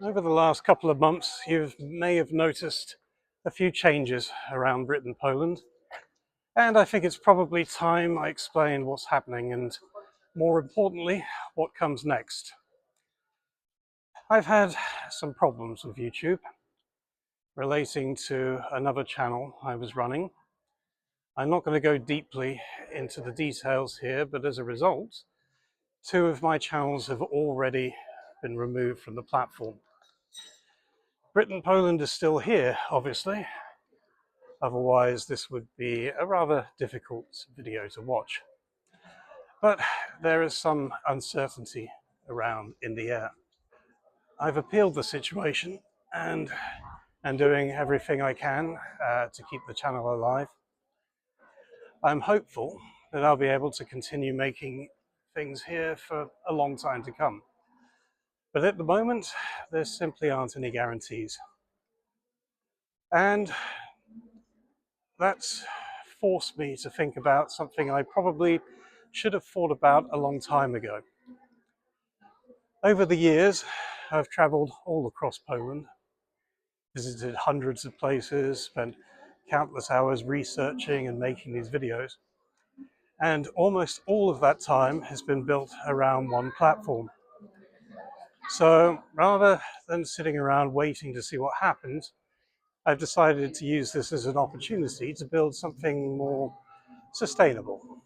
Over the last couple of months, you may have noticed a few changes around Britain, Poland, and I think it's probably time I explain what's happening and, more importantly, what comes next. I've had some problems with YouTube relating to another channel I was running. I'm not going to go deeply into the details here, but as a result, two of my channels have already been removed from the platform. Britain, Poland is still here, obviously. Otherwise, this would be a rather difficult video to watch. But there is some uncertainty around in the air. I've appealed the situation and doing everything I can to keep the channel alive. I'm hopeful that I'll be able to continue making things here for a long time to come. But at the moment, there simply aren't any guarantees. And that's forced me to think about something I probably should have thought about a long time ago. Over the years, I've traveled all across Poland, visited hundreds of places, spent countless hours researching and making these videos. And almost all of that time has been built around one platform. So rather than sitting around waiting to see what happens, I've decided to use this as an opportunity to build something more sustainable.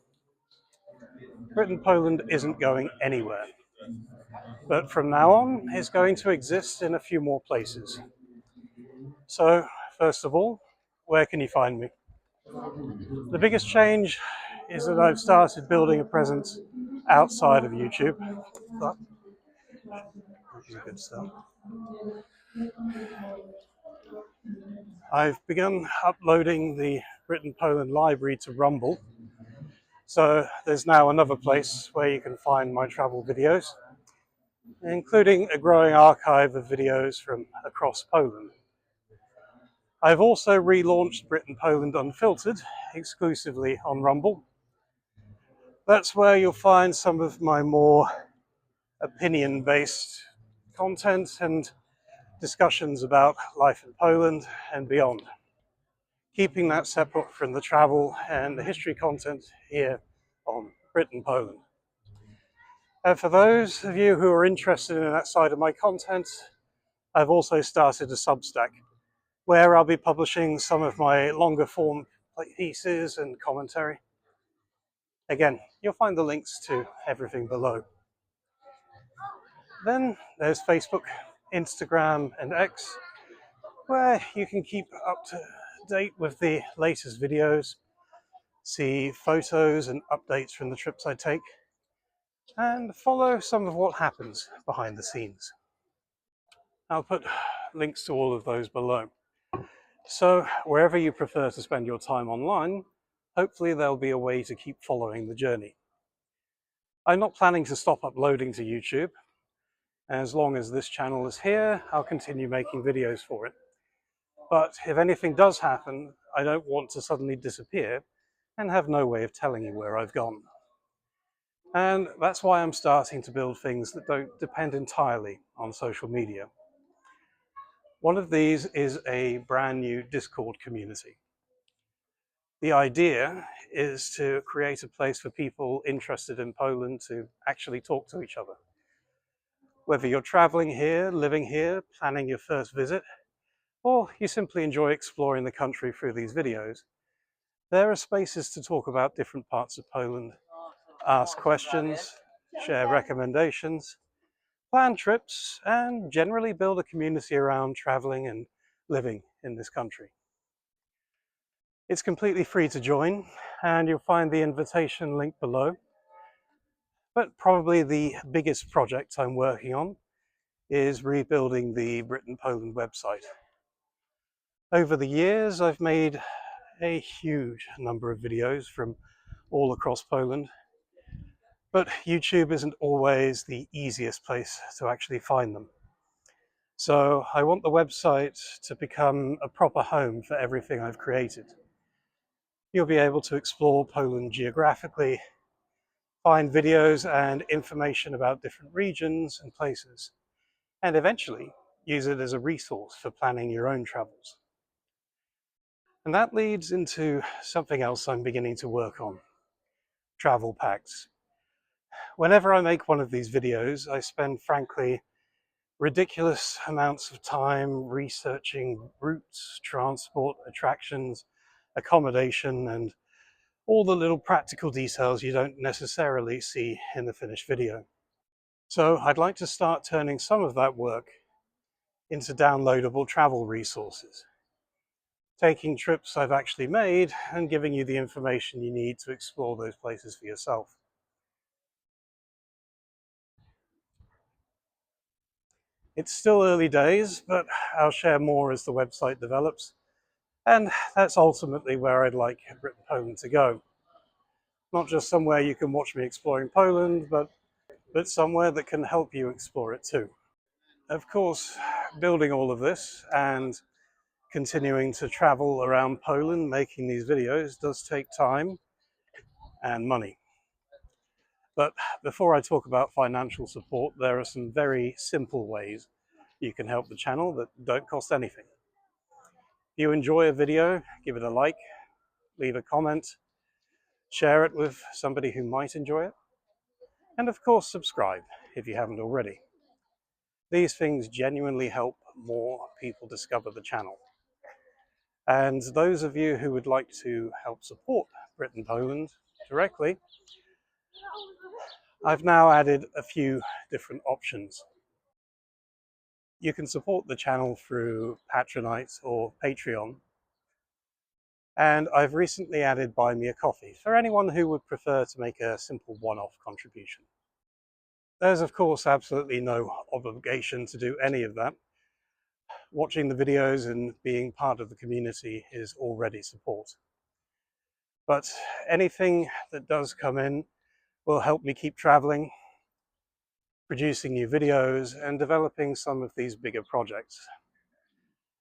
Britain, Poland isn't going anywhere, but from now on, it's going to exist in a few more places. So, first of all, where can you find me? The biggest change is that I've started building a presence outside of YouTube. That is a good start. I've begun uploading the Britain Poland library to Rumble. So there's now another place where you can find my travel videos, including a growing archive of videos from across Poland. I've also relaunched Britain Poland Unfiltered exclusively on Rumble. That's where you'll find some of my more opinion-based content and discussions about life in Poland and beyond, keeping that separate from the travel and the history content here on Britain Poland. And for those of you who are interested in that side of my content, I've also started a Substack where I'll be publishing some of my longer form pieces and commentary. Again, you'll find the links to everything below. Then there's Facebook, Instagram, and X, where you can keep up to date with the latest videos, see photos and updates from the trips I take, and follow some of what happens behind the scenes. I'll put links to all of those below. So wherever you prefer to spend your time online, hopefully there'll be a way to keep following the journey. I'm not planning to stop uploading to YouTube. As long as this channel is here, I'll continue making videos for it. But if anything does happen, I don't want to suddenly disappear and have no way of telling you where I've gone. And that's why I'm starting to build things that don't depend entirely on social media. One of these is a brand new Discord community. The idea is to create a place for people interested in Poland to actually talk to each other. Whether you're traveling here, living here, planning your first visit, or you simply enjoy exploring the country through these videos, there are spaces to talk about different parts of Poland, ask questions, share recommendations, plan trips, and generally build a community around traveling and living in this country. It's completely free to join, and you'll find the invitation link below. But probably the biggest project I'm working on is rebuilding the Britain Poland website. Over the years, I've made a huge number of videos from all across Poland, but YouTube isn't always the easiest place to actually find them. So I want the website to become a proper home for everything I've created. You'll be able to explore Poland geographically, find videos and information about different regions and places, and eventually use it as a resource for planning your own travels. And that leads into something else I'm beginning to work on: travel packs. Whenever I make one of these videos, I spend, frankly, ridiculous amounts of time researching routes, transport, attractions, accommodation, and all the little practical details you don't necessarily see in the finished video. So I'd like to start turning some of that work into downloadable travel resources, taking trips I've actually made and giving you the information you need to explore those places for yourself. It's still early days, but I'll share more as the website develops, and that's ultimately where I'd like Brit and Poland to go. Not just somewhere you can watch me exploring Poland, but somewhere that can help you explore it too. Of course, building all of this and continuing to travel around Poland making these videos does take time and money. But before I talk about financial support, there are some very simple ways you can help the channel that don't cost anything. If you enjoy a video, give it a like, leave a comment, share it with somebody who might enjoy it, and of course subscribe if you haven't already. These things genuinely help more people discover the channel. And those of you who would like to help support Brit and Poland directly, I've now added a few different options. You can support the channel through Patronite or Patreon, and I've recently added Buy Me a Coffee for anyone who would prefer to make a simple one-off contribution. There's of course absolutely no obligation to do any of that. Watching the videos and being part of the community is already support. But anything that does come in will help me keep traveling, producing new videos, and developing some of these bigger projects.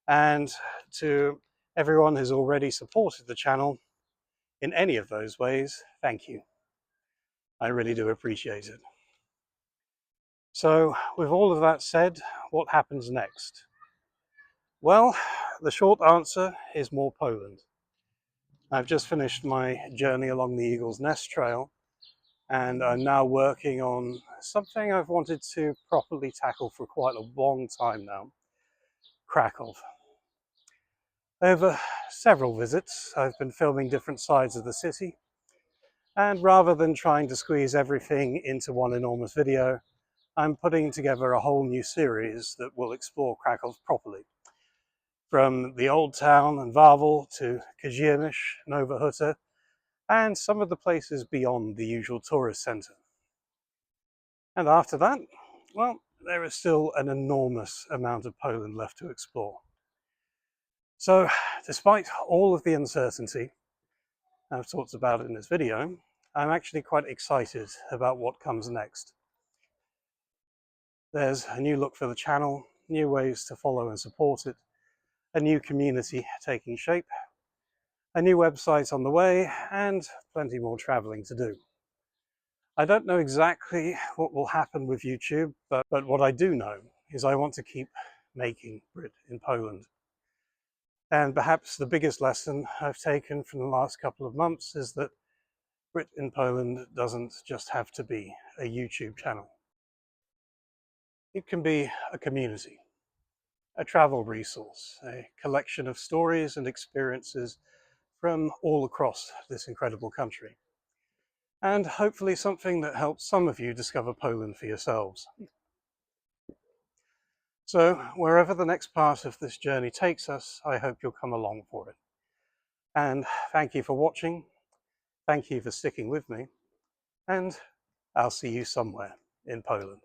And to everyone who's already supported the channel in any of those ways, thank you. I really do appreciate it. So with all of that said, what happens next? Well, the short answer is more Poland. I've just finished my journey along the Eagle's Nest Trail, and I'm now working on something I've wanted to properly tackle for quite a long time now: Krakow. Over several visits, I've been filming different sides of the city, and rather than trying to squeeze everything into one enormous video, I'm putting together a whole new series that will explore Krakow properly. From the old town and Wawel to Kazimierz, Nowa Huta, and some of the places beyond the usual tourist centre. And after that, well, there is still an enormous amount of Poland left to explore. So, despite all of the uncertainty I've talked about in this video, I'm actually quite excited about what comes next. There's a new look for the channel, new ways to follow and support it, a new community taking shape, a new website on the way, and plenty more traveling to do. I don't know exactly what will happen with YouTube, but what I do know is I want to keep making Brit in Poland. And perhaps the biggest lesson I've taken from the last couple of months is that Brit in Poland doesn't just have to be a YouTube channel. It can be a community, a travel resource, a collection of stories and experiences from all across this incredible country, and hopefully something that helps some of you discover Poland for yourselves. So wherever the next part of this journey takes us, I hope you'll come along for it. And thank you for watching, thank you for sticking with me, and I'll see you somewhere in Poland.